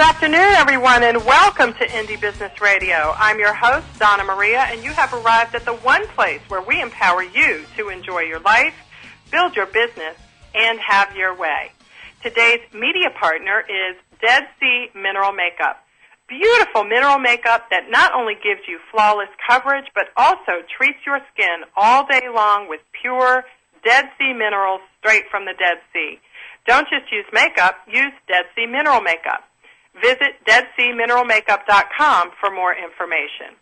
afternoon, everyone, and welcome to Indie Business Radio. I'm your host, Donna Maria, and you have arrived at the one place where we empower you to enjoy your life, build your business, and have your way. Today's media partner is Dead Sea Mineral Makeup. Beautiful mineral makeup that not only gives you flawless coverage, but also treats your skin all day long with pure Dead Sea minerals straight from the Dead Sea. Don't just use makeup, use Dead Sea Mineral Makeup. Visit DeadSeaMineralMakeup.com for more information.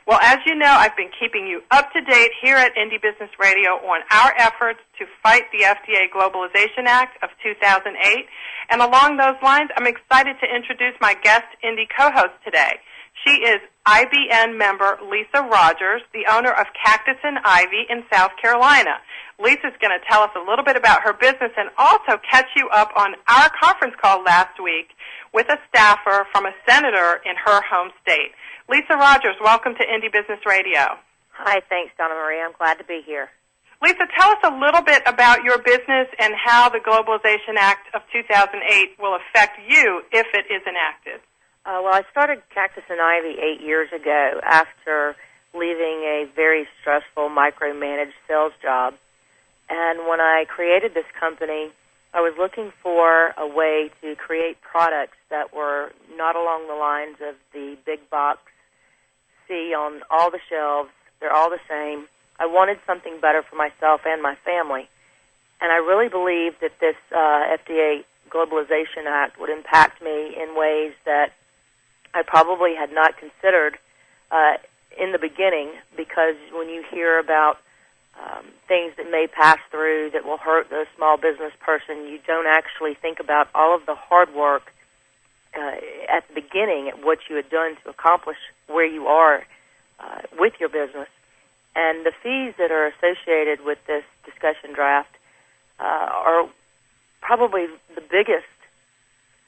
Well, as you know, I've been keeping you up to date here at Indie Business Radio on our efforts to fight the FDA Globalization Act of 2008. And along those lines, I'm excited to introduce my guest Indie co-host today. She is IBN member Lisa Rogers, the owner of Cactus and Ivy in South Carolina. Lisa's going to tell us a little bit about her business and also catch you up on our conference call last week with a staffer from a senator in her home state. Lisa Rogers, welcome to Indie Business Radio. Hi, thanks, Donna Marie. I'm glad to be here. Lisa, tell us a little bit about your business and how the Globalization Act of 2008 will affect you if it is enacted. Well, I started Cactus and Ivy 8 years ago after leaving a very stressful micromanaged sales job. And when I created this company, I was looking for a way to create products that were not along the lines of the big box, see on all the shelves, they're all the same. I wanted something better for myself and my family. And I really believed that this FDA Globalization Act would impact me in ways that I probably had not considered in the beginning, because when you hear about things that may pass through that will hurt the small business person, you don't actually think about all of the hard work at the beginning at what you had done to accomplish where you are with your business. And the fees that are associated with this discussion draft are probably the biggest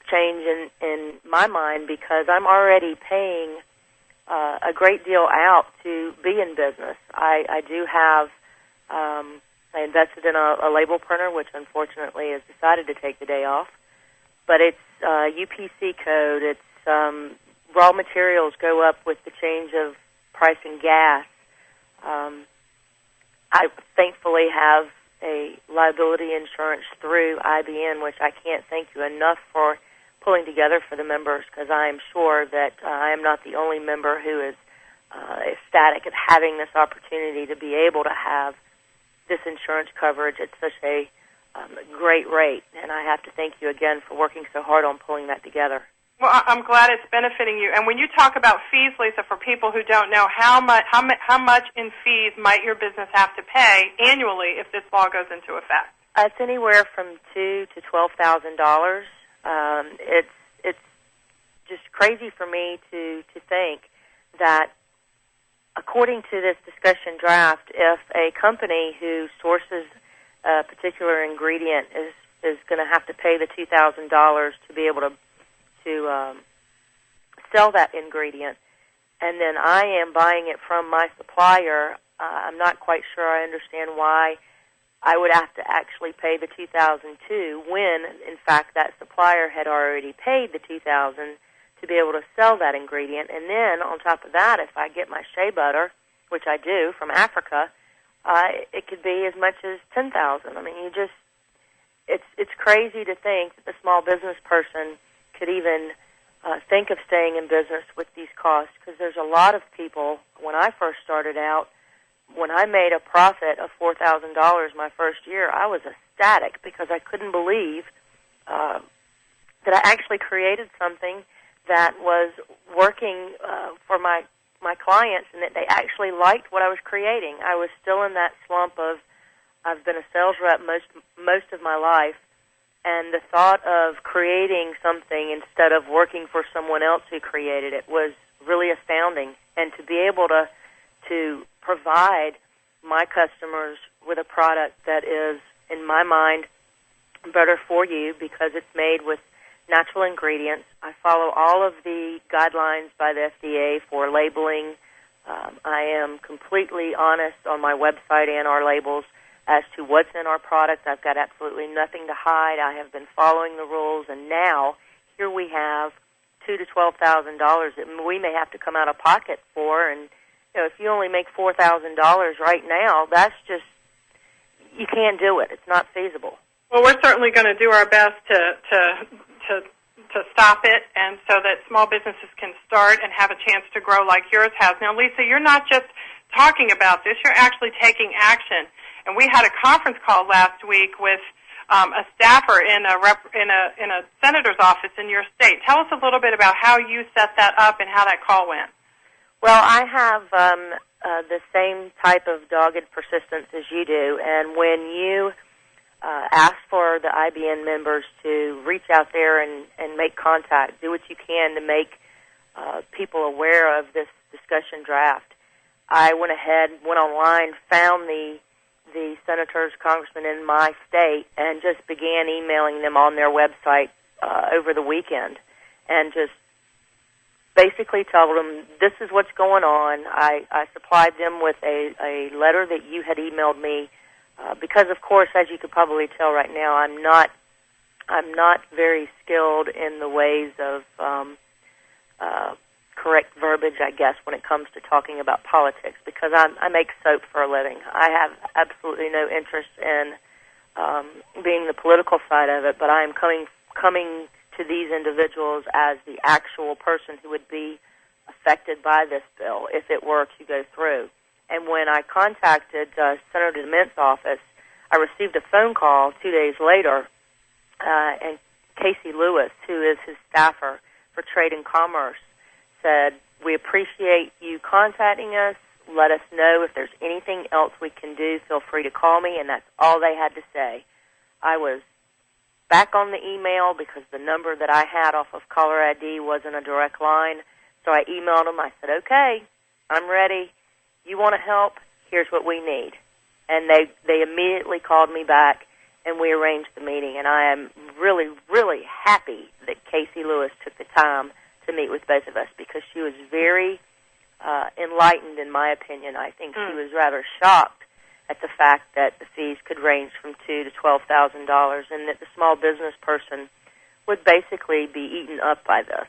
change in my mind, because I'm already paying a great deal out to be in business. I do have, I invested in a label printer, which unfortunately has decided to take the day off. But it's UPC code, it's raw materials go up with the change of price in gas. I thankfully have a liability insurance through IBN, which I can't thank you enough for pulling together for the members, because I am sure that I am not the only member who is ecstatic at having this opportunity to be able to have this insurance coverage at such a great rate. And I have to thank you again for working so hard on pulling that together. Well, I'm glad it's benefiting you. And when you talk about fees, Lisa, for people who don't know, how much in fees might your business have to pay annually if this law goes into effect? It's anywhere from $2,000 to $12,000. It's just crazy for me to think that, according to this discussion draft, if a company who sources a particular ingredient is going to have to pay the $2,000 to be able to sell that ingredient, and then I am buying it from my supplier, I'm not quite sure I understand why I would have to actually pay the $2,002 when, in fact, that supplier had already paid the $2,000 to be able to sell that ingredient. And then, on top of that, if I get my shea butter, which I do from Africa, it could be as much as $10,000. I mean, it's crazy to think that the small business person could even think of staying in business with these costs, because there's a lot of people, when I first started out, when I made a profit of $4,000 my first year, I was ecstatic because I couldn't believe that I actually created something that was working for my clients and that they actually liked what I was creating. I was still in that slump of, I've been a sales rep most of my life, and the thought of creating something instead of working for someone else who created it was really astounding. And to be able to provide my customers with a product that is, in my mind, better for you because it's made with natural ingredients. I follow all of the guidelines by the FDA for labeling. I am completely honest on my website and our labels as to what's in our product. I've got absolutely nothing to hide. I have been following the rules, and now here we have $2,000 to $12,000 that we may have to come out of pocket for. And if you only make $4,000 right now, that's just, you can't do it. It's not feasible. Well, we're certainly going to do our best to stop it, and so that small businesses can start and have a chance to grow like yours has. Now, Lisa, you're not just talking about this; you're actually taking action. And we had a conference call last week with a staffer in a senator's office in your state. Tell us a little bit about how you set that up and how that call went. Well, I have the same type of dogged persistence as you do, and when you ask for the IBN members to reach out there and make contact, do what you can to make people aware of this discussion draft. I went ahead, went online, found the senators, congressmen in my state, and just began emailing them on their website over the weekend, and just basically told them this is what's going on. I supplied them with a letter that you had emailed me. Because, of course, as you could probably tell right now, I'm not very skilled in the ways of correct verbiage, I guess, when it comes to talking about politics, because I make soap for a living. I have absolutely no interest in being the political side of it, but I am coming to these individuals as the actual person who would be affected by this bill if it were to go through. And when I contacted Senator DeMint's office, I received a phone call 2 days later, and Casey Lewis, who is his staffer for Trade and Commerce, said, "We appreciate you contacting us. Let us know if there's anything else we can do. Feel free to call me," and that's all they had to say. I was back on the email because the number that I had off of caller ID wasn't a direct line, so I emailed them. I said, "Okay, I'm ready. You want to help? Here's what we need." And they immediately called me back, and we arranged the meeting. And I am really, really happy that Casey Lewis took the time to meet with both of us, because she was very enlightened, in my opinion. I think she was rather shocked at the fact that the fees could range from $2,000 to $12,000, and that the small business person would basically be eaten up by this.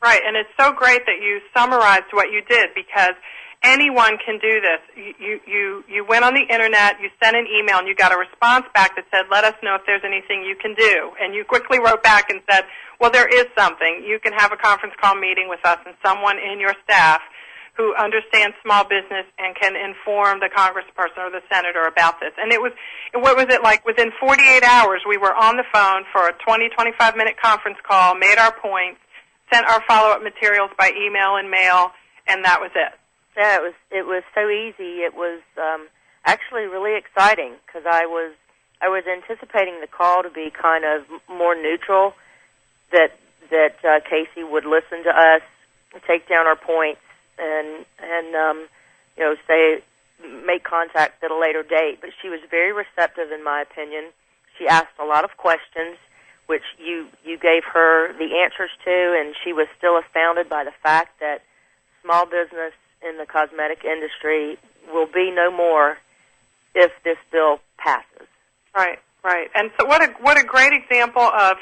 Right, and it's so great that you summarized what you did, because anyone can do this. You went on the Internet, you sent an email, and you got a response back that said, "Let us know if there's anything you can do." And you quickly wrote back and said, "Well, there is something. You can have a conference call meeting with us and someone in your staff who understands small business and can inform the congressperson or the senator about this." And what was it like? Within 48 hours, we were on the phone for a 20, 25-minute conference call, made our points, sent our follow-up materials by email and mail, and that was it. Yeah, it was so easy. It was actually really exciting, because I was anticipating the call to be kind of more neutral, that Casey would listen to us, take down our points, and make contact at a later date. But she was very receptive, in my opinion. She asked a lot of questions, which you gave her the answers to, and she was still astounded by the fact that small business in the cosmetic industry will be no more if this bill passes. Right. And so what a great example of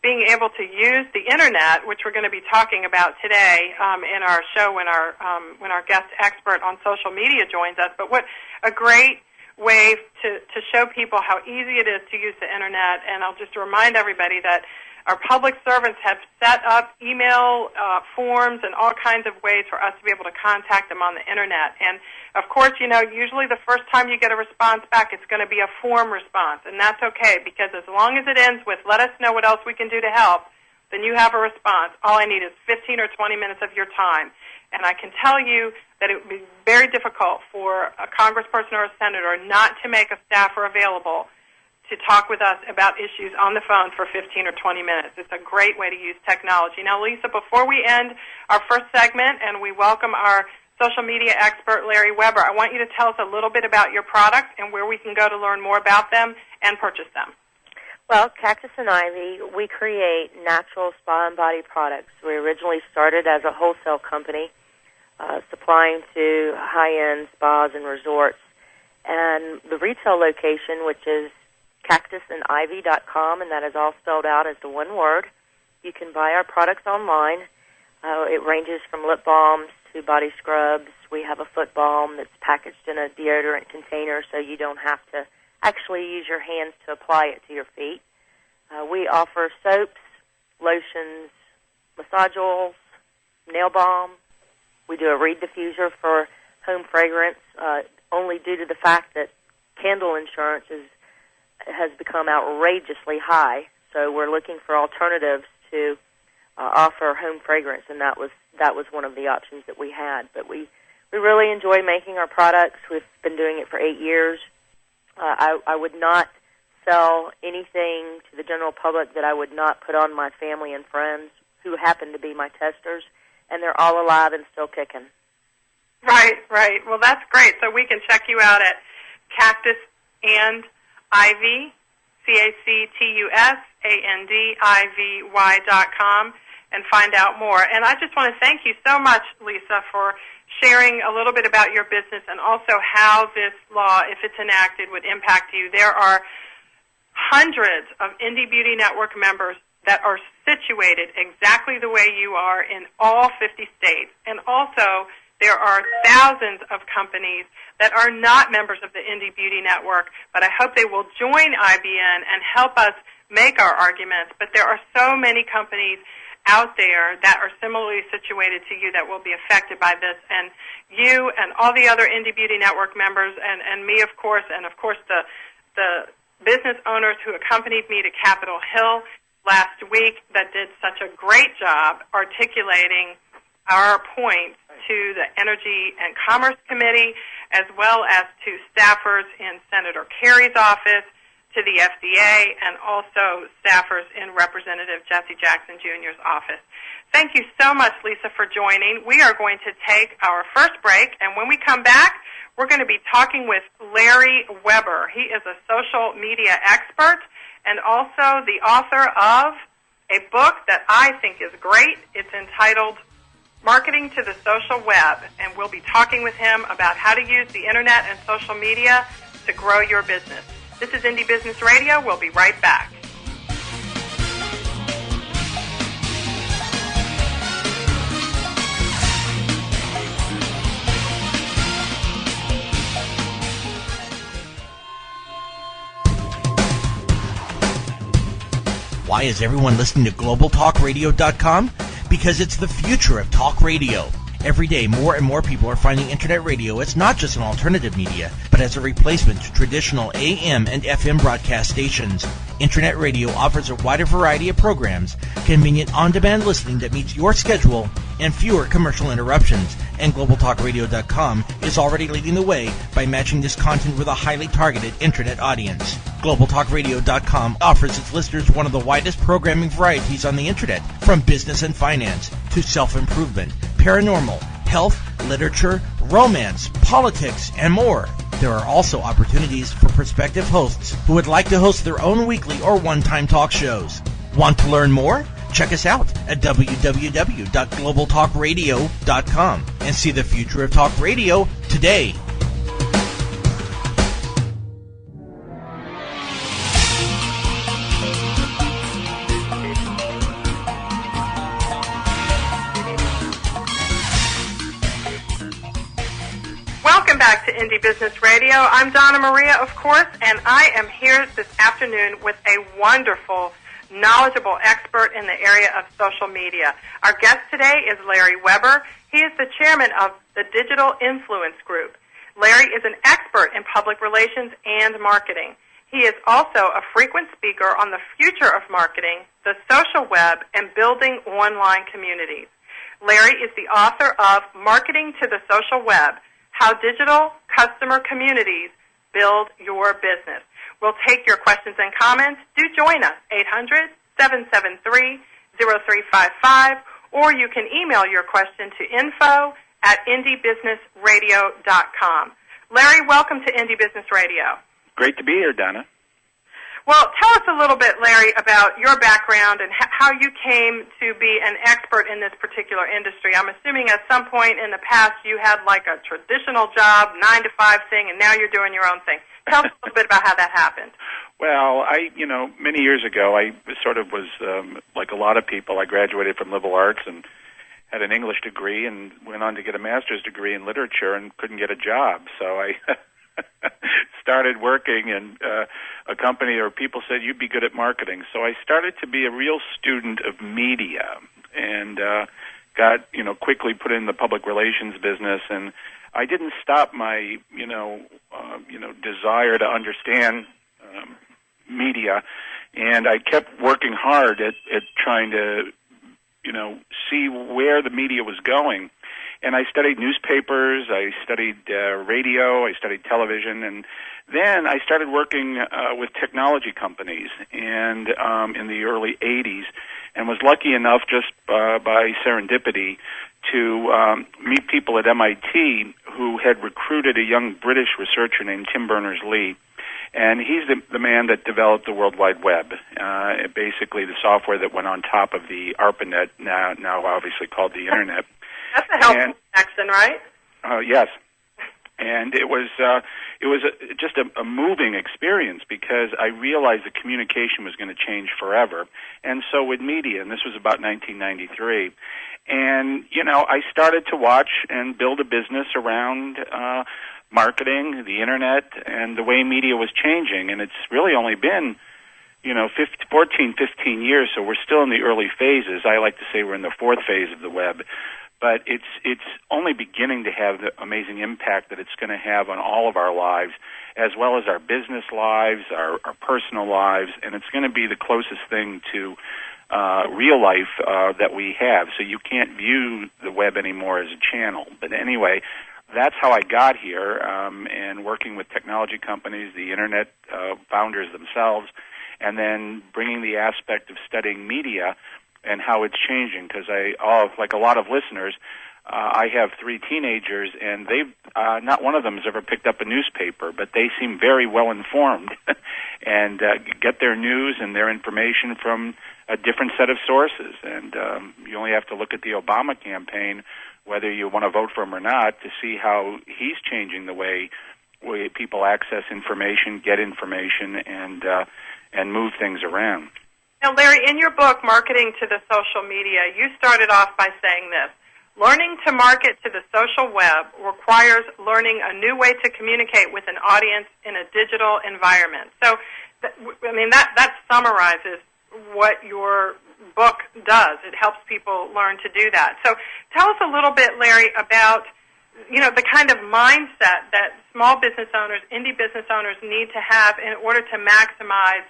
being able to use the Internet, which we're going to be talking about today in our show when our guest expert on social media joins us. But what a great way to show people how easy it is to use the Internet. And I'll just remind everybody that our public servants have set up email forms and all kinds of ways for us to be able to contact them on the Internet. And, of course, usually the first time you get a response back, it's going to be a form response. And that's okay, because as long as it ends with, "Let us know what else we can do to help," then you have a response. All I need is 15 or 20 minutes of your time. And I can tell you that it would be very difficult for a congressperson or a senator not to make a staffer available to talk with us about issues on the phone for 15 or 20 minutes. It's a great way to use technology. Now, Lisa, before we end our first segment and we welcome our social media expert, Larry Weber, I want you to tell us a little bit about your products and where we can go to learn more about them and purchase them. Well, Cactus and Ivy, we create natural spa and body products. We originally started as a wholesale company, supplying to high-end spas and resorts. And the retail location, which is cactusandivy.com, and that is all spelled out as the one word. You can buy our products online. It ranges from lip balms to body scrubs. We have a foot balm that's packaged in a deodorant container so you don't have to actually use your hands to apply it to your feet. We offer soaps, lotions, massage oils, nail balm. We do a reed diffuser for home fragrance, only due to the fact that candle insurance has become outrageously high. So we're looking for alternatives to offer home fragrance, and that was one of the options that we had. But we really enjoy making our products. We've been doing it for 8 years. I would not sell anything to the general public that I would not put on my family and friends who happen to be my testers, and they're all alive and still kicking. Right. Well, that's great. So we can check you out at Cactus and Ivy, CACTUSANDIVY.com, and find out more. And I just want to thank you so much, Lisa, for sharing a little bit about your business and also how this law, if it's enacted, would impact you. There are hundreds of Indie Beauty Network members that are situated exactly the way you are in all 50 states. And also, there are thousands of companies that are not members of the Indie Beauty Network, but I hope they will join IBN and help us make our arguments. But there are so many companies out there that are similarly situated to you that will be affected by this. And you and all the other Indie Beauty Network members and me, of course, and of course the business owners who accompanied me to Capitol Hill last week that did such a great job articulating our points to the Energy and Commerce Committee, as well as to staffers in Senator Kerry's office, to the FDA, and also staffers in Representative Jesse Jackson Jr.'s office. Thank you so much, Lisa, for joining. We are going to take our first break, and when we come back, we're going to be talking with Larry Weber. He is a social media expert and also the author of a book that I think is great. It's entitled Marketing to the Social Web, and we'll be talking with him about how to use the Internet and social media to grow your business. This is Indie Business Radio. We'll be right back. Why is everyone listening to GlobalTalkRadio.com? Because it's the future of talk radio. Every day, more and more people are finding Internet radio as not just an alternative media, but as a replacement to traditional AM and FM broadcast stations. Internet radio offers a wider variety of programs, convenient on-demand listening that meets your schedule, and fewer commercial interruptions. And GlobalTalkRadio.com is already leading the way by matching this content with a highly targeted Internet audience. GlobalTalkRadio.com offers its listeners one of the widest programming varieties on the Internet, from business and finance to self-improvement, paranormal, health, literature, romance, politics, and more. There are also opportunities for prospective hosts who would like to host their own weekly or one-time talk shows. Want to learn more? Check us out at www.globaltalkradio.com and see the future of talk radio today. Welcome back to Indie Business Radio. I'm Donna Maria, of course, and I am here this afternoon with a wonderful, knowledgeable expert in the area of social media. Our guest today is Larry Weber. He is the chairman of the Digital Influence Group. Larry is an expert in public relations and marketing. He is also a frequent speaker on the future of marketing, the social web, and building online communities. Larry is the author of Marketing to the Social Web, How Digital Customer Communities Build Your Business. We'll take your questions and comments. Do join us, 800-773-0355, or you can email your question to info@indiebusinessradio.com. Larry, welcome to Indie Business Radio. Great to be here, Donna. Well, tell us a little bit, Larry, about your background and how you came to be an expert in this particular industry. I'm assuming at some point in the past you had like a traditional job, 9-to-5 thing, and now you're doing your own thing. Tell us a little bit about how that happened. Well, many years ago, I sort of was, like a lot of people, I graduated from liberal arts and had an English degree and went on to get a master's degree in literature and couldn't get a job. So I started working in a company, or people said, you'd be good at marketing. So I started to be a real student of media and got, quickly put in the public relations business. And I didn't stop my, desire to understand media. And I kept working hard at trying to, see where the media was going. And I studied newspapers, I studied radio, I studied television, and then I started working with technology companies and in the early 80s, and was lucky enough just by serendipity to meet people at MIT who had recruited a young British researcher named Tim Berners-Lee. And he's the man that developed the World Wide Web, basically the software that went on top of the ARPANET, now obviously called the Internet. That's a helpful accent, right? Yes. And it was just a moving experience because I realized that communication was going to change forever, and so would media. And this was about 1993. And, I started to watch and build a business around marketing, the Internet, and the way media was changing. And it's really only been, 14, 15 years, so we're still in the early phases. I like to say we're in the fourth phase of the web. But it's only beginning to have the amazing impact that it's going to have on all of our lives, as well as our business lives, our personal lives, and it's going to be the closest thing to real life that we have. So you can't view the web anymore as a channel. But anyway, that's how I got here, and working with technology companies, the Internet founders themselves, and then bringing the aspect of studying media and how it's changing, because like a lot of listeners, I have 3 teenagers, and they've not one of them has ever picked up a newspaper, but they seem very well informed and get their news and their information from a different set of sources. And you only have to look at the Obama campaign, whether you want to vote for him or not, to see how he's changing the way people access information, get information, and move things around. Now, Larry, in your book, Marketing to the Social Media, you started off by saying this: learning to market to the social web requires learning a new way to communicate with an audience in a digital environment. So, that summarizes what your book does. It helps people learn to do that. So tell us a little bit, Larry, about the kind of mindset that small business owners, indie business owners need to have in order to maximize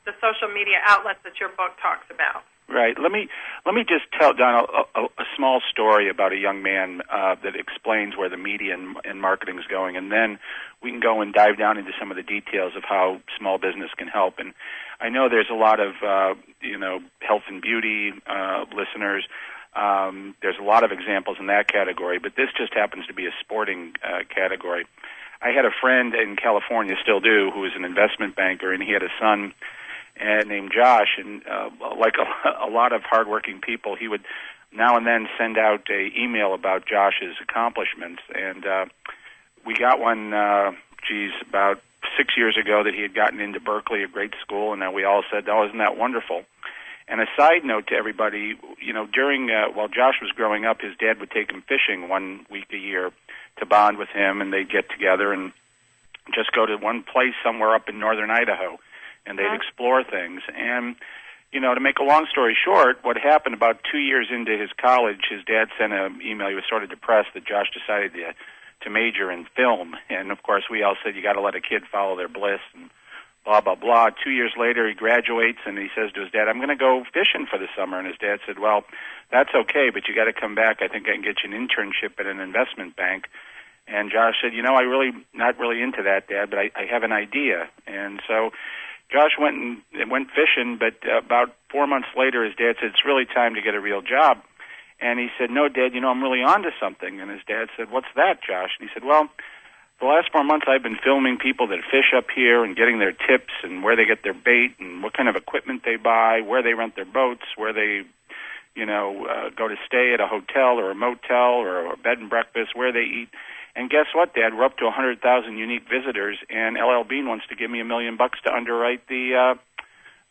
the social media outlets that your book talks about. Right. Let me just tell Don a small story about a young man that explains where the media and marketing is going, and then we can go and dive down into some of the details of how small business can help. And I know there's a lot of health and beauty listeners. There's a lot of examples in that category, but this just happens to be a sporting category. I had a friend in California, still do, who was an investment banker, and he had a son named Josh, and like a lot of hardworking people, he would now and then send out an email about Josh's accomplishments. And we got one, about 6 years ago, that he had gotten into Berkeley, a great school, and we all said, "Oh, isn't that wonderful?" And a side note to everybody, during while Josh was growing up, his dad would take him fishing 1 week a year to bond with him, and they'd get together and just go to one place somewhere up in northern Idaho, and they'd explore things. And, to make a long story short, what happened about 2 years into his college, his dad sent an email. He was sort of depressed that Josh decided to major in film. And, of course, we all said, you got to let a kid follow their bliss and blah, blah, blah. 2 years later, he graduates, and he says to his dad, "I'm going to go fishing for the summer." And his dad said, "Well, that's okay, but you got to come back. I think I can get you an internship at an investment bank." And Josh said, "I really not really into that, Dad, but I have an idea." And so Josh went fishing, but about 4 months later, his dad said, "It's really time to get a real job." And he said, "No, Dad, I'm really onto something." And his dad said, "What's that, Josh?" And he said, "Well, the last 4 months I've been filming people that fish up here and getting their tips and where they get their bait and what kind of equipment they buy, where they rent their boats, where they, go to stay at a hotel or a motel or a bed and breakfast, where they eat. And guess what, Dad? We're up to 100,000 unique visitors, and LL Bean wants to give me $1 million to underwrite the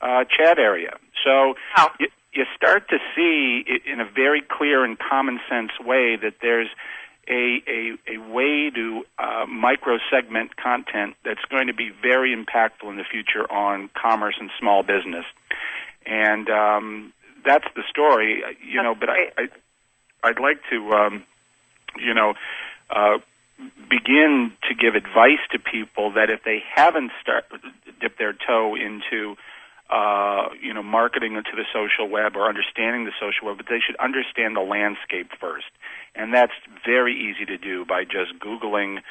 chat area." So, wow. you start to see in a very clear and common sense way that there's a way to micro-segment content that's going to be very impactful in the future on commerce and small business. And that's the story, but I'd like to, begin to give advice to people that if they haven't dipped their toe into marketing into the social web or understanding the social web, but they should understand the landscape first. And that's very easy to do by just Googling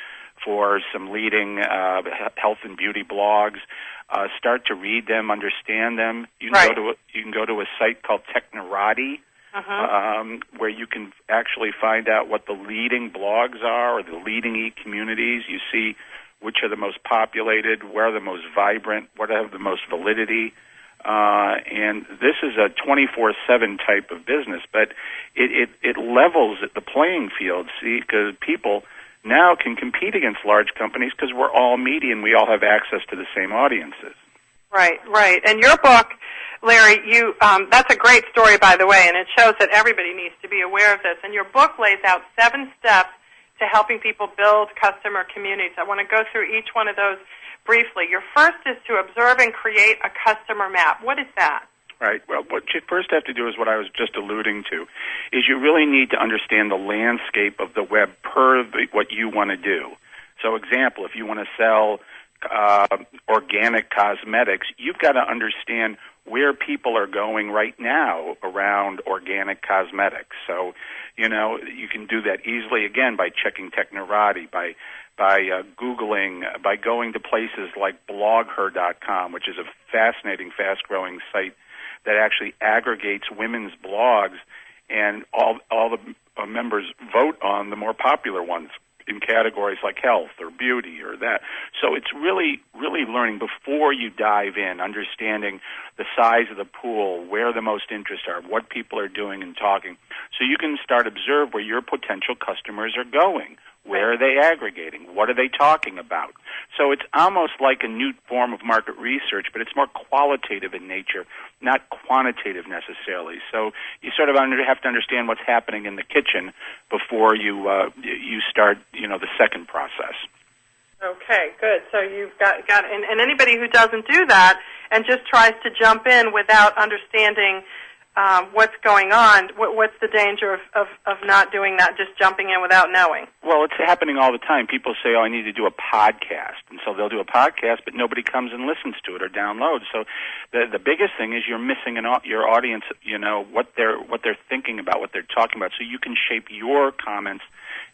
for some leading health and beauty blogs. Start to read them, understand them. You can go to a site called Technorati, where you can actually find out what the leading blogs are or the leading e-communities. You see which are the most populated, where are the most vibrant, what have the most validity. And this is a 24/7 type of business, but it levels the playing field, because people now can compete against large companies because we're all media and we all have access to the same audiences. Right. And your book, Larry, that's a great story, by the way, and it shows that everybody needs to be aware of this. And your book lays out 7 steps to helping people build customer communities. I want to go through each one of those briefly. Your first is to observe and create a customer map. What is that? Right. Well, what you first have to do is what I was just alluding to, is you really need to understand the landscape of the web per what you want to do. So, example, if you want to sell organic cosmetics, you've got to understand where people are going right now around organic cosmetics. So, you can do that easily, again, by checking Technorati, by Googling, by going to places like blogher.com, which is a fascinating, fast-growing site that actually aggregates women's blogs, and all the members vote on the more popular ones in categories like health or beauty or that. So it's really, really learning before you dive in, understanding the size of the pool, where the most interests are, what people are doing and talking, so you can start observe where your potential customers are going. Where are they aggregating? What are they talking about? So it's almost like a new form of market research, but it's more qualitative in nature, not quantitative necessarily. So you sort of have to understand what's happening in the kitchen before you start, the second process. Okay, good. So you've got and anybody who doesn't do that and just tries to jump in without understanding what's going on, what's the danger of not doing that, just jumping in without knowing? Well, it's happening all the time. People say, I need to do a podcast. And so they'll do a podcast, but nobody comes and listens to it or downloads. So the biggest thing is you're missing your audience, what they're thinking about, what they're talking about. So you can shape your comments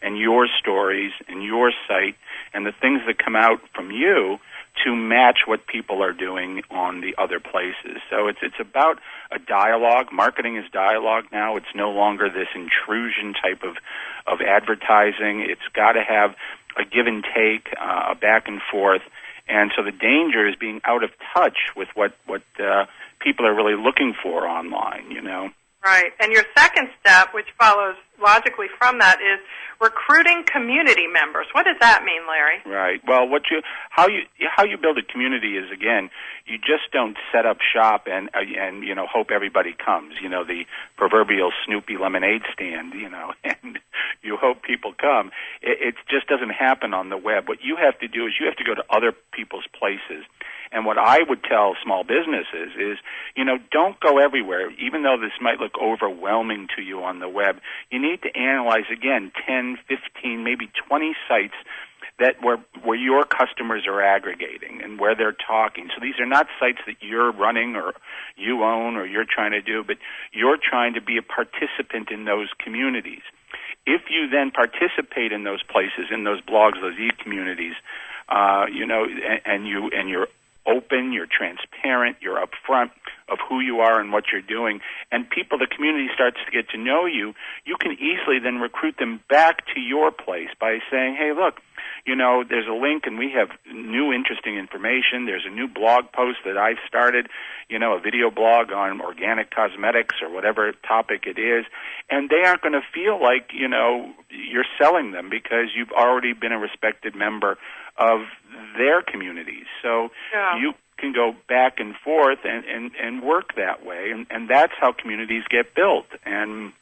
and your stories and your site and the things that come out from you to match what people are doing on the other places. So it's about a dialogue. Marketing is dialogue now. It's no longer this intrusion type of advertising. It's got to have a give and take, a back and forth. And so the danger is being out of touch with what people are really looking for online, Right. And your second step, which follows logically from that, is recruiting community members. What does that mean, Larry? Right. Well, how you build a community is, again, you just don't set up shop and hope everybody comes. The proverbial Snoopy lemonade stand. And you hope people come. It just doesn't happen on the web. What you have to do is you have to go to other people's places. And what I would tell small businesses is, don't go everywhere. Even though this might look overwhelming to you on the web, you need to analyze, again, 10, 15, maybe 20 sites where your customers are aggregating and where they're talking. So these are not sites that you're running or you own or you're trying to do, but you're trying to be a participant in those communities. If you then participate in those places, in those blogs, those e-communities, and you're open, you're transparent, you're upfront of who you are and what you're doing, and the community starts to get to know you, you can easily then recruit them back to your place by saying, hey, look, there's a link and we have new interesting information. There's a new blog post that I've started, a video blog on organic cosmetics or whatever topic it is, and they aren't going to feel like, you're selling them because you've already been a respected member of their communities. So can go back and forth and work that way, and that's how communities get built. And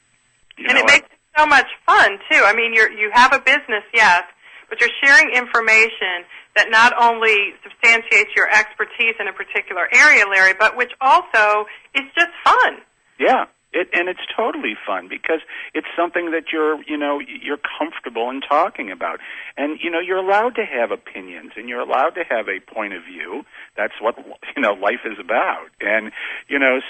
it makes it so much fun too. I mean, you have a business, yes, but you're sharing information that not only substantiates your expertise in a particular area, Larry, but which also is just fun. Yeah. And it's totally fun because it's something that you're comfortable in talking about. And, you're allowed to have opinions and you're allowed to have a point of view. That's what, life is about. And,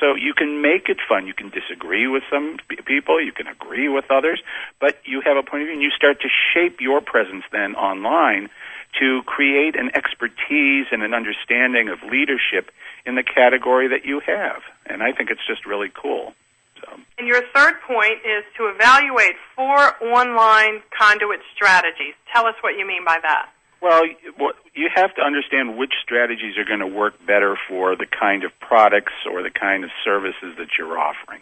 so you can make it fun. You can disagree with some people. You can agree with others. But you have a point of view and you start to shape your presence then online to create an expertise and an understanding of leadership in the category that you have. And I think it's just really cool. And your third point is to evaluate 4 online conduit strategies. Tell us what you mean by that. Well, you have to understand which strategies are going to work better for the kind of products or the kind of services that you're offering.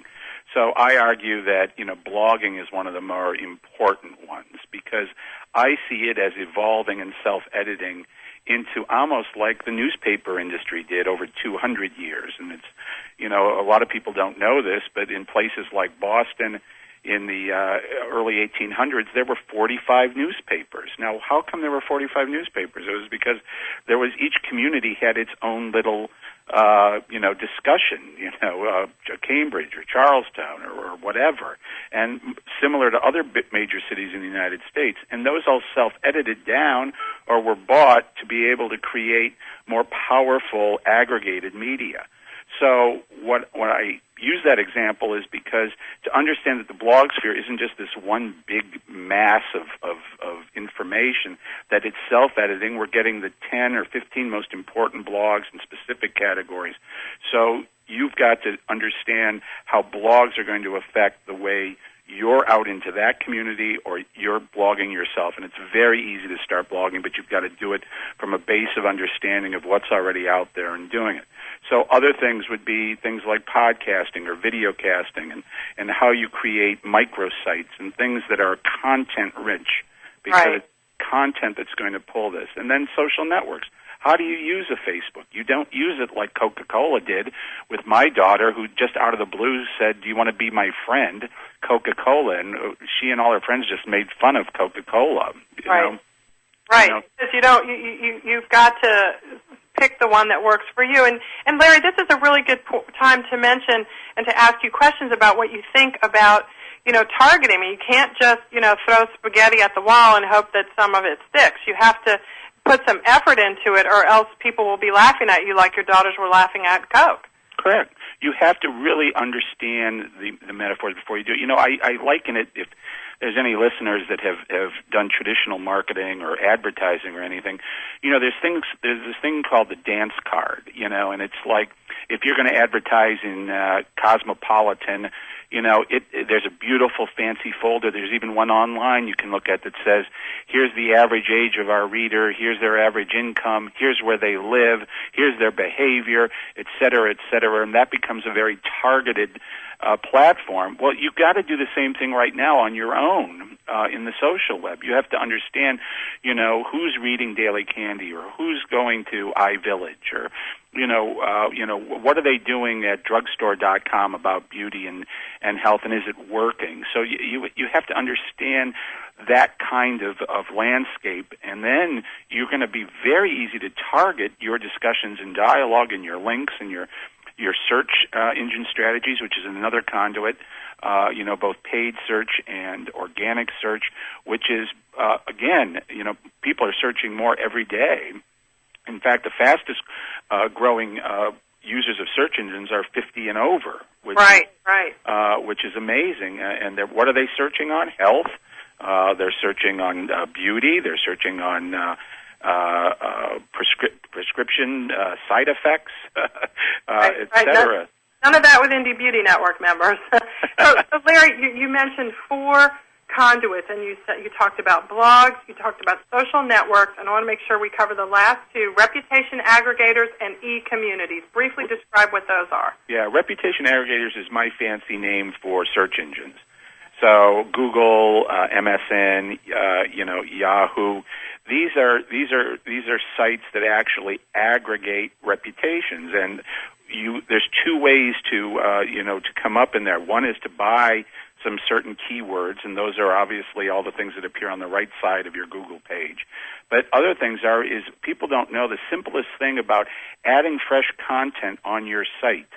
So I argue that, blogging is one of the more important ones because I see it as evolving and self-editing into almost like the newspaper industry did over 200 years. And it's, a lot of people don't know this, but in places like Boston in the early 1800s, there were 45 newspapers. Now, how come there were 45 newspapers? It was because each community had its own little, discussion, Cambridge or Charlestown or whatever, and similar to other major cities in the United States. And those all self-edited down or were bought to be able to create more powerful aggregated media. So what I use that example is because to understand that the blog sphere isn't just this one big mass of information, that it's self-editing. We're getting the 10 or 15 most important blogs in specific categories. So you've got to understand how blogs are going to affect the way you're out into that community or you're blogging yourself. And it's very easy to start blogging, but you've got to do it from a base of understanding of what's already out there and doing it. So other things would be things like podcasting or video casting and how you create microsites and things that are content-rich because it's content that's going to pull this. And then social networks. How do you use a Facebook? You don't use it like Coca-Cola did with my daughter who just out of the blue said, do you want to be my friend, Coca-Cola? And she and all her friends just made fun of Coca-Cola. You know? Right. Because you've got to pick the one that works for you. And Larry, this is a really good time to mention and to ask you questions about what you think about, targeting. I mean, you can't just, throw spaghetti at the wall and hope that some of it sticks. You have to put some effort into it or else people will be laughing at you like your daughters were laughing at Coke. Correct. You have to really understand the metaphors before you do it. I liken it, if there's any listeners that have done traditional marketing or advertising or anything, there's this thing called the dance card, and it's like if you're going to advertise in Cosmopolitan, there's a beautiful fancy folder. There's even one online you can look at that says, here's the average age of our reader, here's their average income, here's where they live, here's their behavior, et cetera, and that becomes a very targeted platform. Well, you've got to do the same thing right now on your own in the social web. You have to understand, who's reading Daily Candy or who's going to iVillage or, what are they doing at drugstore.com about beauty and health, and is it working? So you have to understand that kind of landscape, and then you're going to be very easy to target your discussions and dialogue and your links and your search engine strategies, which is another conduit, both paid search and organic search, which is, again, people are searching more every day. In fact, the fastest growing users of search engines are 50 and over, which is amazing. And what are they searching on? Health. They're searching on beauty. They're searching on prescription side effects, etc. None of that with Indie Beauty Network members. So Larry, you mentioned 4 conduits, and you talked about blogs, you talked about social networks, and I want to make sure we cover the last 2, reputation aggregators and e-communities. Briefly describe what those are. Yeah, reputation aggregators is my fancy name for search engines. So Google, MSN, Yahoo, these are sites that actually aggregate reputations, and there's two ways to come up in there. One is to buy some certain keywords, and those are obviously all the things that appear on the right side of your Google page. But other things is people don't know the simplest thing about adding fresh content on your site.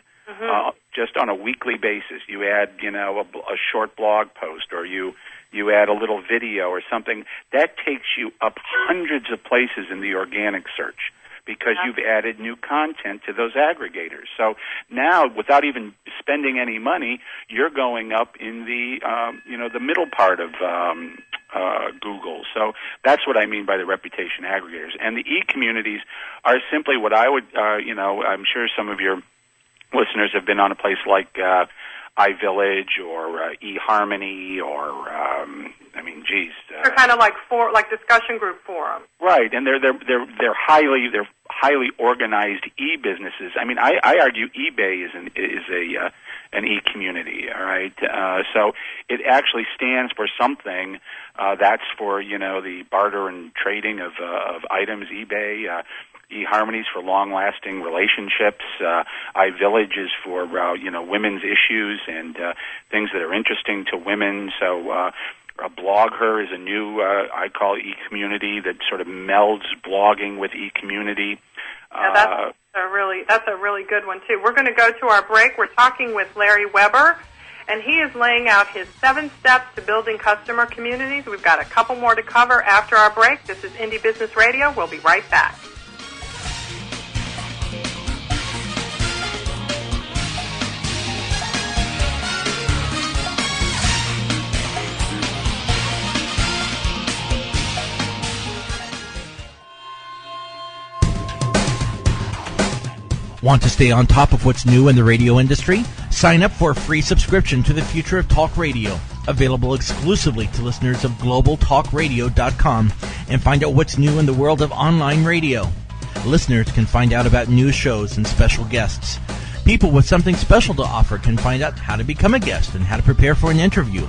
Just on a weekly basis, you add, a short blog post, or you add a little video or something. That takes you up hundreds of places in the organic search, because you've added new content to those aggregators. So now, without even spending any money, you're going up in the middle part of Google. So that's what I mean by the reputation aggregators. And the e-communities are simply what I would, I'm sure some of your listeners have been on a place like iVillage or eHarmony or they're kind of like discussion group forums, right? And they're highly organized e-businesses. I mean, I argue eBay is an e-community. All right, so it actually stands for something. That's for the barter and trading of items. eBay. eHarmony's for long-lasting relationships. iVillage is for women's issues and things that are interesting to women. So BlogHer is a new I call e-community that sort of melds blogging with e-community. That's a really good one too. We're going to go to our break. We're talking with Larry Weber, and he is laying out his 7 steps to building customer communities. We've got a couple more to cover after our break. This is Indie Business Radio. We'll be right back. Want to stay on top of what's new in the radio industry? Sign up for a free subscription to the Future of Talk Radio, available exclusively to listeners of globaltalkradio.com, and find out what's new in the world of online radio. Listeners can find out about new shows and special guests. People with something special to offer can find out how to become a guest and how to prepare for an interview.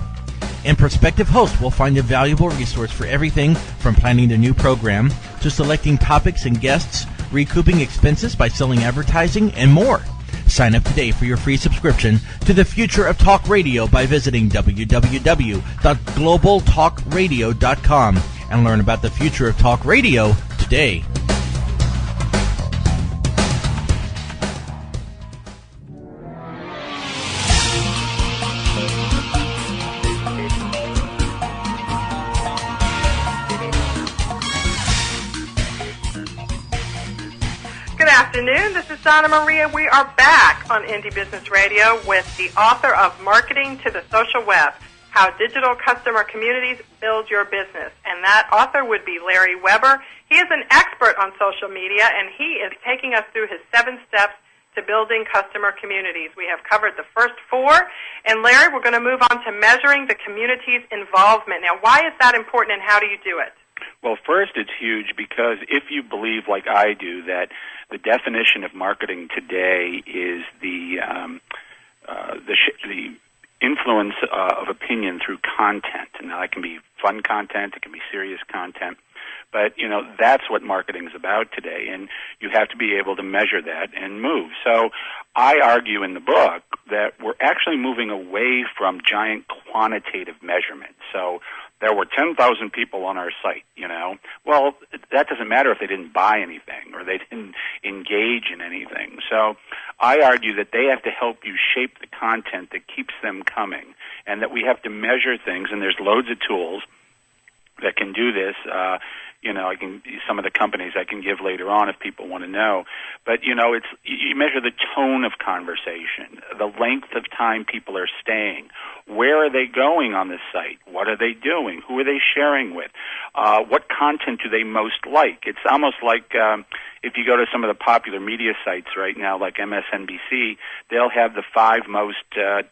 And prospective hosts will find a valuable resource for everything from planning a new program to selecting topics and guests, recouping expenses by selling advertising, and more. Sign up today for your free subscription to the Future of Talk Radio by visiting www.globaltalkradio.com and learn about the future of talk radio today. Good afternoon. This is Donna Maria. We are back on Indie Business Radio with the author of Marketing to the Social Web, How Digital Customer Communities Build Your Business. And that author would be Larry Weber. He is an expert on social media, and he is taking us through his 7 steps to building customer communities. We have covered the first 4. And Larry, we're going to move on to measuring the community's involvement. Now, why is that important, and how do you do it? Well, first, it's huge because if you believe, like I do, that the definition of marketing today is the influence of opinion through content, and that can be fun content, it can be serious content, but that's what marketing is about today, and you have to be able to measure that and move. So I argue in the book that we're actually moving away from giant quantitative measurement. So there were 10,000 people on our site, Well, that doesn't matter if they didn't buy anything or they didn't engage in anything. So I argue that they have to help you shape the content that keeps them coming, and that we have to measure things, and there's loads of tools that can do this. Some of the companies I can give later on if people want to know. But, you measure the tone of conversation, the length of time people are staying. Where are they going on this site? What are they doing? Who are they sharing with? What content do they most like? It's almost like if you go to some of the popular media sites right now, like MSNBC, they'll have the 5 most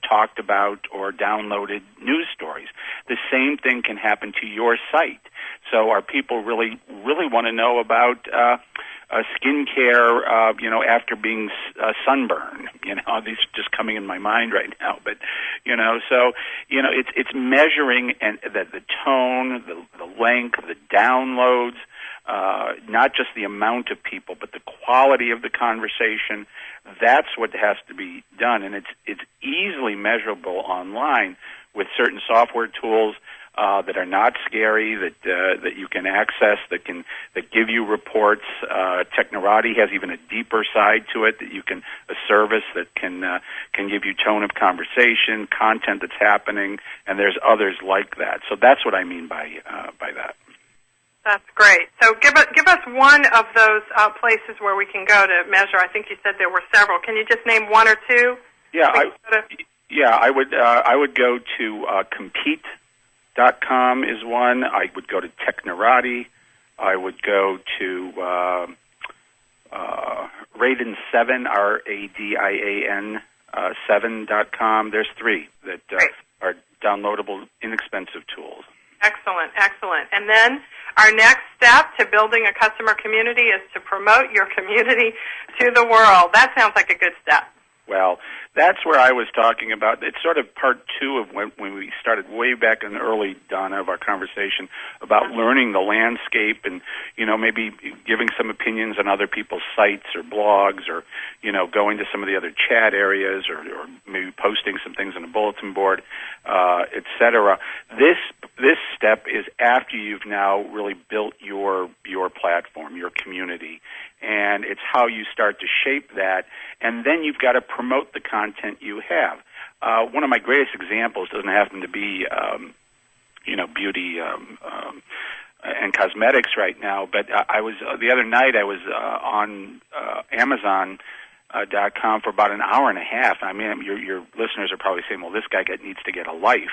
talked about or downloaded news stories. The same thing can happen to your site. So are people really want to know about skincare, after being sunburned? These are just coming in my mind right now. But, it's measuring and the tone, the length, the downloads, not just the amount of people, but the quality of the conversation. That's what has to be done, and it's easily measurable online with certain software tools that are not scary, that you can access, that give you reports. Technorati has even a deeper side to it, that you can a service that can give you tone of conversation, content that's happening, and there's others like that. So that's what I mean by that. That's great. So give us one of those places where we can go to measure. I think you said there were several. Can you just name one or two? Yeah, I would go to Compete.com is one. I would go to Technorati. I would go to Radian7, RADIAN 7.com. There's three that are downloadable, inexpensive tools. Excellent, excellent. And then our next step to building a customer community is to promote your community to the world. That sounds like a good step. Well, that's where I was talking about. It's sort of part two of when we started way back in the early, Donna, of our conversation about learning the landscape and, maybe giving some opinions on other people's sites or blogs or, going to some of the other chat areas or maybe posting some things on a bulletin board, et cetera. This step is after you've now really built your platform, your community, and it's how you start to shape that, and then you've got to promote the content you have. One of my greatest examples doesn't happen to be, beauty and cosmetics right now, but I was the other night I was on Amazon.com for about an hour and a half. I mean, your listeners are probably saying, well, this guy needs to get a life.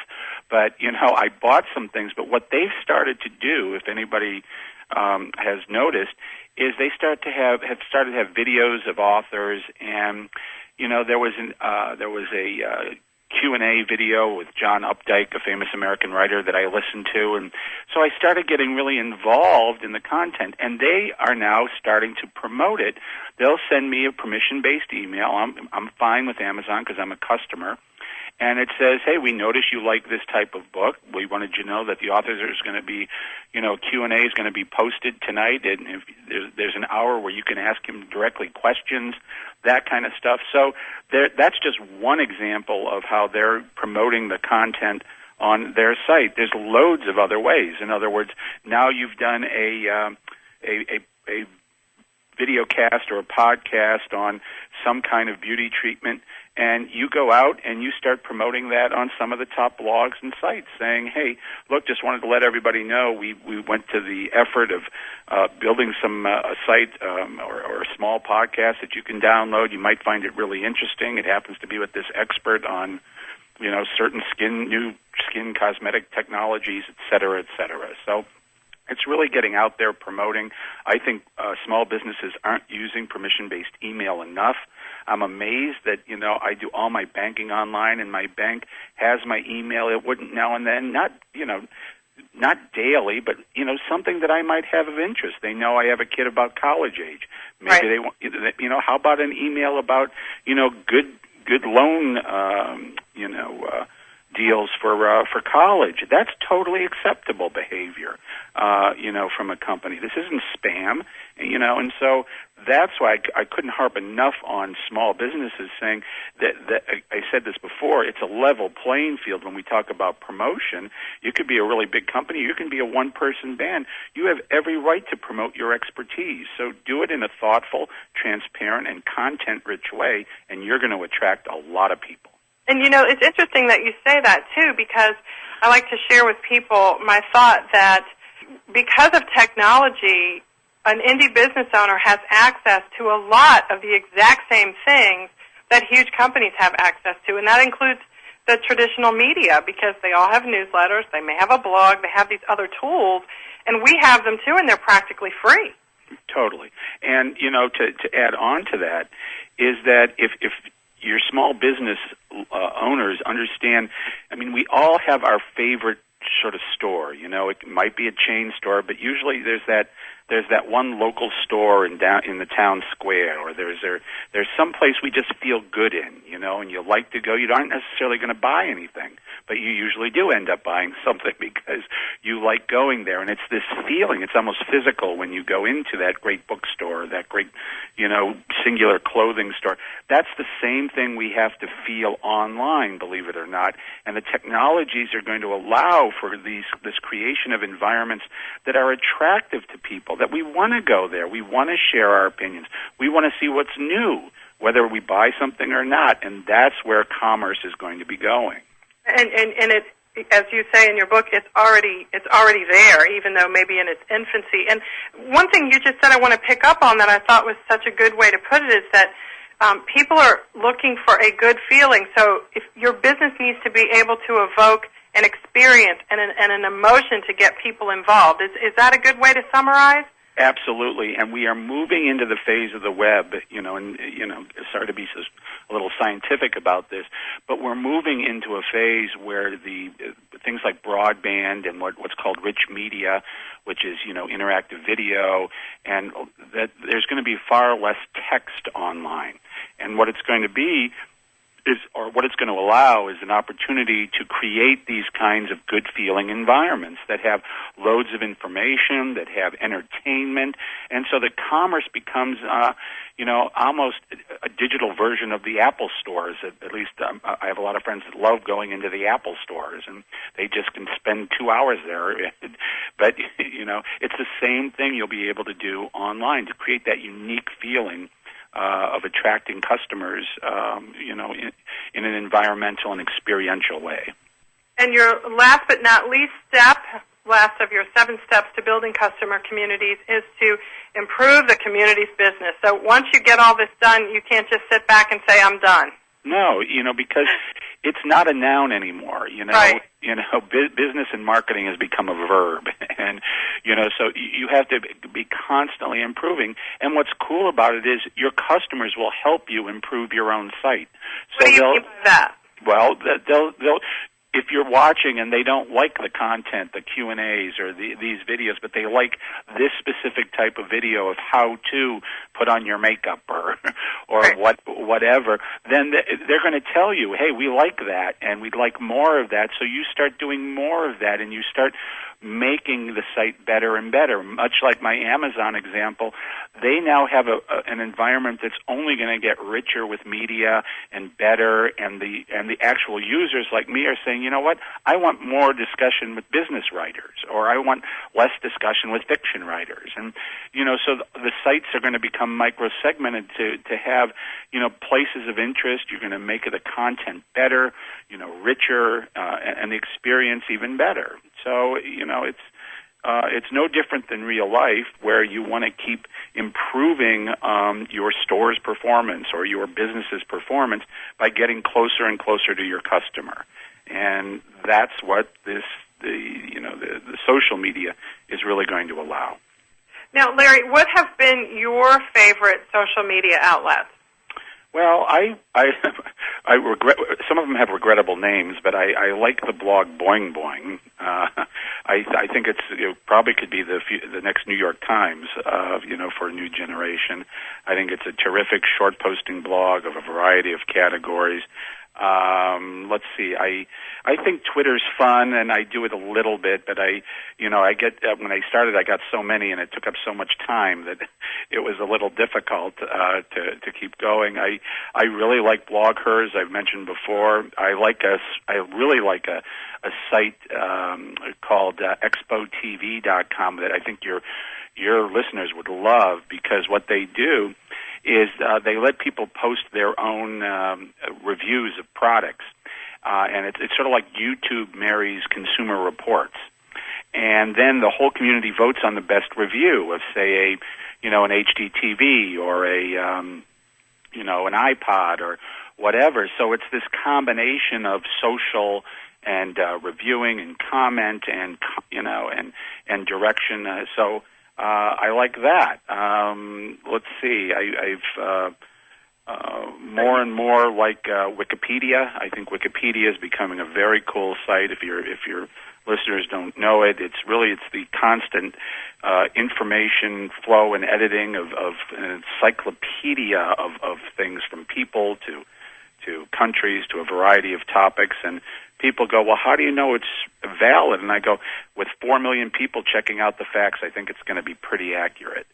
But, I bought some things, but what they've started to do, if anybody has noticed, is they have started to have videos of authors, and there was a Q&A video with John Updike, a famous American writer that I listened to, and so I started getting really involved in the content, and they are now starting to promote it. They'll send me a permission-based email. I'm fine with Amazon because I'm a customer. And it says, hey, we noticed you like this type of book. We wanted you to know that the authors is going to be, Q&A is going to be posted tonight. And if there's an hour where you can ask him directly questions, that kind of stuff. So that's just one example of how they're promoting the content on their site. There's loads of other ways. In other words, now you've done a video cast or a podcast on some kind of beauty treatment, and you go out and you start promoting that on some of the top blogs and sites, saying, hey, look, just wanted to let everybody know we went to the effort of building some a site or a small podcast that you can download. You might find it really interesting. It happens to be with this expert on, certain new skin cosmetic technologies, et cetera, et cetera. So it's really getting out there promoting. I think small businesses aren't using permission-based email enough. I'm amazed that, I do all my banking online, and my bank has my email. It wouldn't now and then, not daily, but, something that I might have of interest. They know I have a kid about college age. Maybe they want, how about an email about, good loan, deals for college. That's totally acceptable behavior, from a company. This isn't spam, and so that's why I couldn't harp enough on small businesses saying that I said this before, it's a level playing field when we talk about promotion. You could be a really big company. You can be a one-person band. You have every right to promote your expertise. So do it in a thoughtful, transparent, and content-rich way, and you're going to attract a lot of people. And, it's interesting that you say that, too, because I like to share with people my thought that because of technology, an indie business owner has access to a lot of the exact same things that huge companies have access to, and that includes the traditional media, because they all have newsletters, they may have a blog, they have these other tools, and we have them, too, and they're practically free. Totally. And, to add on to that is that if your small business owners understand, we all have our favorite sort of store. It might be a chain store, but usually there's that one local store in the town square, or there's some place we just feel good in, and you like to go. You aren't necessarily going to buy anything, but you usually do end up buying something because you like going there. And it's this feeling, it's almost physical when you go into that great bookstore, that great, singular clothing store. That's the same thing we have to feel online, believe it or not. And the technologies are going to allow for this creation of environments that are attractive to people, that we want to go there. We want to share our opinions. We want to see what's new, whether we buy something or not, and that's where commerce is going to be going. And it's, as you say in your book, it's already there, even though maybe in its infancy. And one thing you just said I want to pick up on that I thought was such a good way to put it is that people are looking for a good feeling. So if your business needs to be able to evoke an experience and an emotion to get people involved. Is that a good way to summarize? Absolutely, and we are moving into the phase of the web, sorry to be a little scientific about this, but we're moving into a phase where the things like broadband and what's called rich media, which is, interactive video, and that there's going to be far less text online. And what it's going to be what it's going to allow is an opportunity to create these kinds of good-feeling environments that have loads of information, that have entertainment, and so that commerce becomes, almost a digital version of the Apple stores. At least I have a lot of friends that love going into the Apple stores, and they just can spend 2 hours there. But, it's the same thing you'll be able to do online to create that unique feeling of attracting customers, in an environmental and experiential way. And your last but not least step, last of your 7 steps to building customer communities, is to improve the community's business. So once you get all this done, you can't just sit back and say, I'm done. No, because it's not a noun anymore, Right. Business and marketing has become a verb, and, so you have to be constantly improving. And what's cool about it is your customers will help you improve your own site. What do you mean by that? Well, they'll if you're watching and they don't like the content, the Q&As or these videos, but they like this specific type of video of how to put on your makeup or right. whatever, then they're going to tell you, hey, we like that and we'd like more of that. So you start doing more of that and you start making the site better and better. Much like my Amazon example, they now have an environment that's only going to get richer with media and better, and the actual users like me are saying, you know what, I want more discussion with business writers, or I want less discussion with fiction writers. And, so the sites are going to become micro-segmented to have, places of interest. You're going to make the content better, richer, and the experience even better. So, it's no different than real life, where you want to keep improving your store's performance or your business's performance by getting closer and closer to your customer. And that's what the social media is really going to allow. Now, Larry, what have been your favorite social media outlets? Well, I regret, some of them have regrettable names, but I like the blog Boing Boing. I think it probably could be the next New York Times, for a new generation. I think it's a terrific short posting blog of a variety of categories. Let's see. I think Twitter's fun, and I do it a little bit, but I get when I started, I got so many, and it took up so much time that it was a little difficult to keep going. I really like BlogHers. I've mentioned before. I really like a site called expotv.com that I think your listeners would love, because what they do is they let people post their own reviews of products. And it's sort of like YouTube marries Consumer Reports. And then the whole community votes on the best review of, say, an HD TV or an iPod or whatever. So it's this combination of social and reviewing and comment and and direction. So I like that. Let's see. I've more and more like Wikipedia. I think Wikipedia is becoming a very cool site. If your listeners don't know it, it's the constant information flow and editing of an encyclopedia of things, from people to to countries, to a variety of topics, and people go, well, how do you know it's valid? And I go, with 4 million people checking out the facts, I think it's going to be pretty accurate.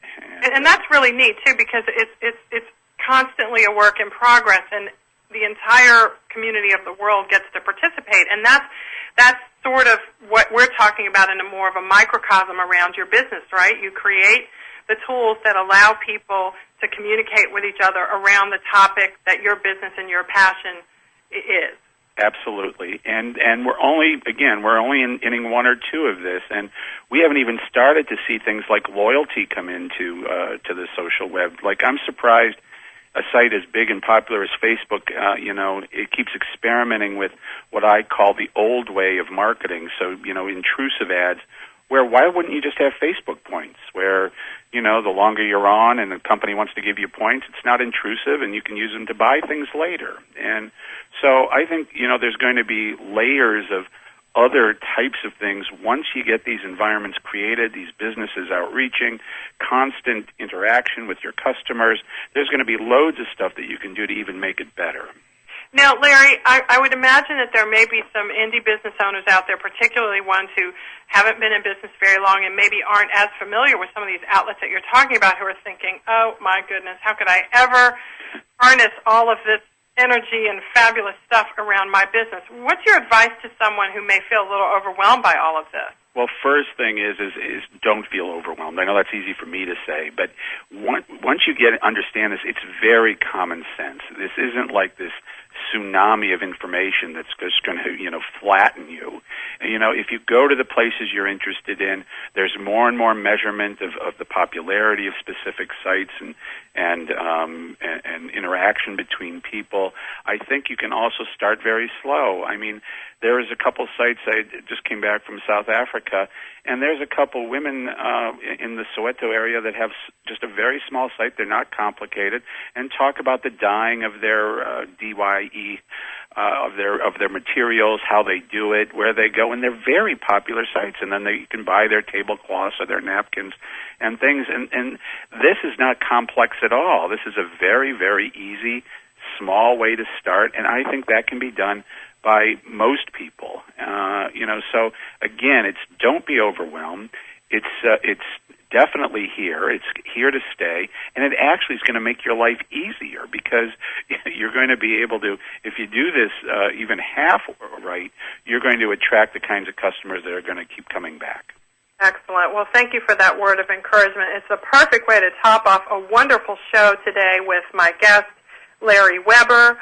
And that's really neat, too, because it's constantly a work in progress, and the entire community of the world gets to participate. And that's sort of what we're talking about in a more of a microcosm around your business, right? You create the tools that allow people to communicate with each other around the topic that your business and your passion is. Absolutely, and we're only in inning 1 or 2 of this, and we haven't even started to see things like loyalty come into to the social web. Like, I'm surprised a site as big and popular as Facebook, it keeps experimenting with what I call the old way of marketing. So, intrusive ads. Where why wouldn't you just have Facebook points? Where the longer you're on and the company wants to give you points, it's not intrusive, and you can use them to buy things later. And so I think, there's going to be layers of other types of things once you get these environments created, these businesses outreaching, constant interaction with your customers. There's going to be loads of stuff that you can do to even make it better. Now, Larry, I would imagine that there may be some indie business owners out there, particularly ones who haven't been in business very long and maybe aren't as familiar with some of these outlets that you're talking about, who are thinking, oh, my goodness, how could I ever harness all of this energy and fabulous stuff around my business? What's your advice to someone who may feel a little overwhelmed by all of this? Well, first thing is don't feel overwhelmed. I know that's easy for me to say, but once you understand this, it's very common sense. This isn't like this tsunami of information that's just going to, flatten you. If you go to the places you're interested in, there's more and more measurement of the popularity of specific sites and interaction between people. I think you can also start very slow. I mean, there is a couple sites. I just came back from South Africa, and there's a couple women in the Soweto area that have just a very small site. They're not complicated, and talk about the dyeing of their DYE, of their materials, how they do it, where they go, and they're very popular sites. And then you can buy their tablecloths or their napkins and things. And this is not complex at all. This is a very, very easy, small way to start, and I think that can be done by most people. So again, don't be overwhelmed. It's definitely here. It's here to stay, and it actually is going to make your life easier, because you're going to be able to, if you do this even half right, you're going to attract the kinds of customers that are going to keep coming back. Excellent. Well, thank you for that word of encouragement. It's a perfect way to top off a wonderful show today with my guest, Larry Weber,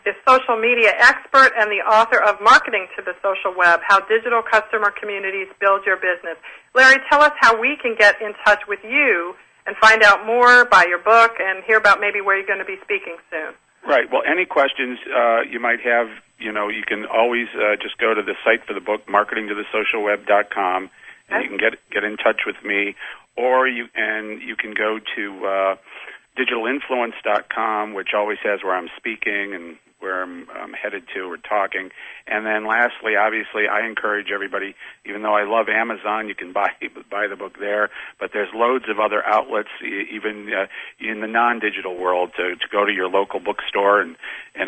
the social media expert and the author of Marketing to the Social Web, How Digital Customer Communities Build Your Business. Larry, tell us how we can get in touch with you and find out more, buy your book, and hear about maybe where you're going to be speaking soon. Right. Well, any questions you might have, you can always just go to the site for the book, marketingtothesocialweb.com, and you can get in touch with me, or you can go to digitalinfluence.com, which always has where I'm speaking and where I'm headed to or talking. And then lastly, obviously, I encourage everybody, even though I love Amazon, you can buy the book there, but there's loads of other outlets, even in the non-digital world, to go to your local bookstore and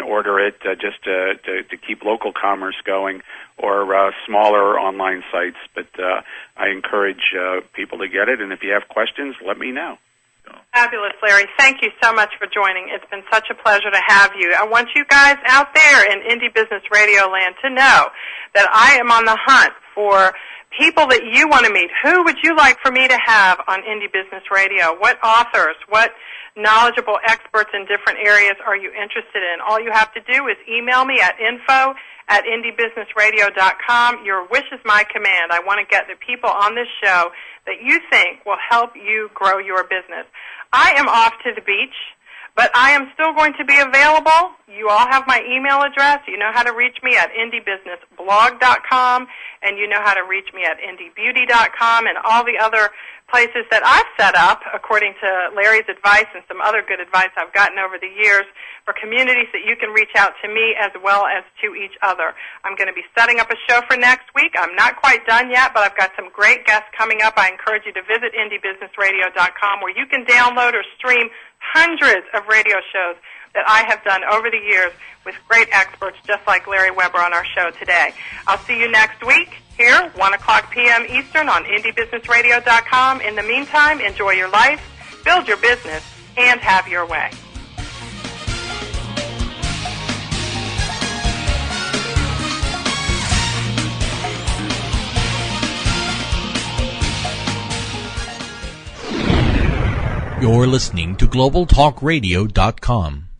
order it just to keep local commerce going, or smaller online sites. But I encourage people to get it, and if you have questions, let me know. Fabulous, Larry. Thank you so much for joining. It's been such a pleasure to have you. I want you guys out there in Indie Business Radio land to know that I am on the hunt for people that you want to meet. Who would you like for me to have on Indie Business Radio? What authors, what knowledgeable experts in different areas are you interested in? All you have to do is email me at info@indiebusinessradio.com. Your wish is my command. I want to get the people on this show that you think will help you grow your business. I am off to the beach, but I am still going to be available. You all have my email address. You know how to reach me at indiebusinessblog.com, and you know how to reach me at indiebeauty.com and all the other places that I've set up, according to Larry's advice and some other good advice I've gotten over the years, for communities that you can reach out to me as well as to each other. I'm going to be setting up a show for next week. I'm not quite done yet, but I've got some great guests coming up. I encourage you to visit indiebusinessradio.com, where you can download or stream hundreds of radio shows that I have done over the years with great experts just like Larry Weber on our show today. I'll see you next week here, 1 o'clock p.m. Eastern on IndieBusinessRadio.com. In the meantime, enjoy your life, build your business, and have your way. You're listening to GlobalTalkRadio.com.